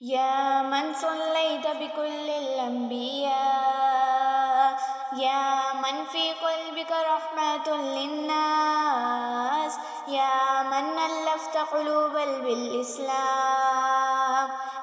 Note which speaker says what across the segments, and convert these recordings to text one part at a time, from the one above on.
Speaker 1: يا من صليت بكل الأنبياء، يا من في قلبك رحمة للناس، يا من ألفت قلوبا بالإسلام،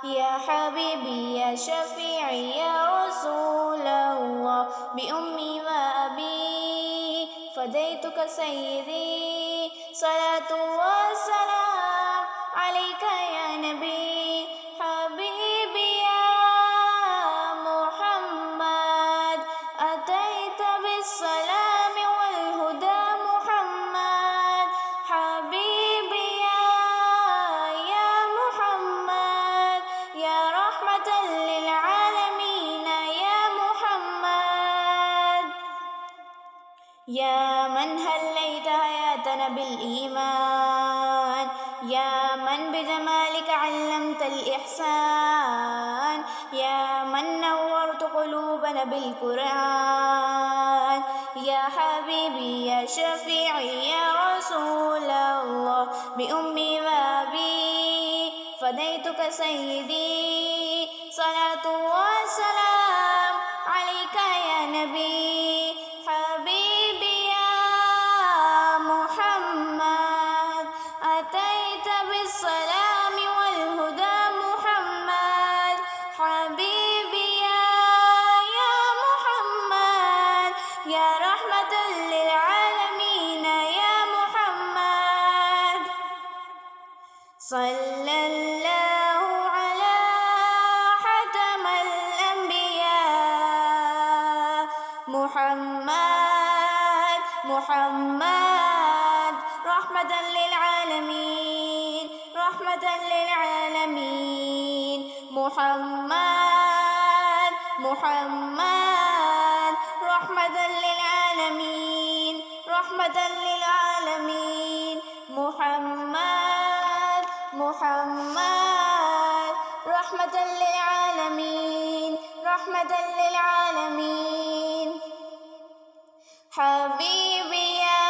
Speaker 1: يا حبيبي يا شفيعي يا رسول الله، بأمي وأبي فديتك سيدي، صلاة وسلام عليك يا نبي حبيبي يا محمد، أتيت بالسلام والهدى محمد، حبيبي يا محمد، يا رحمة للعالمين يا محمد، يا من هليت حياتنا بالإيمان، يا من بجمالك علمت الإحسان، يا من نورت قلوبنا بالقرآن، يا حبيبي يا شفيعي يا رسول الله، بأمي وأبي فديتك سيدي، صلاة وسلام عليك يا نبي حبيبي يا محمد، أتيت بالسلام والهدى محمد، حبيبي يا محمد، يا رحمة للعالمين يا محمد، صلى الله على حاتم الأنبياء محمد، محمد رحمة للعالمين، رحمة للعالمين، محمد، محمد رحمة للعالمين، رحمة للعالمين، محمد، محمد رحمة للعالمين، رحمة للعالمين، حبيبي يا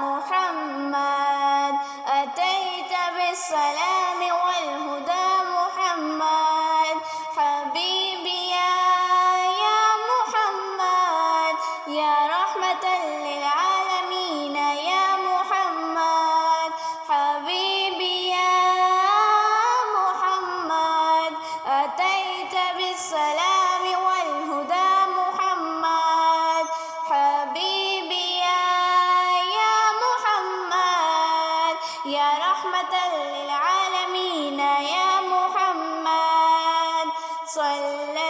Speaker 1: محمد، أتيت بالسلام والهدى محمد، حبيبي يا محمد، يا رحمة للعالمين يا محمد، حبيبي يا محمد، أتيت بالسلام والهدى محمد، حبيبي يا محمد، يا رحمة للعالمين يا محمد، صلى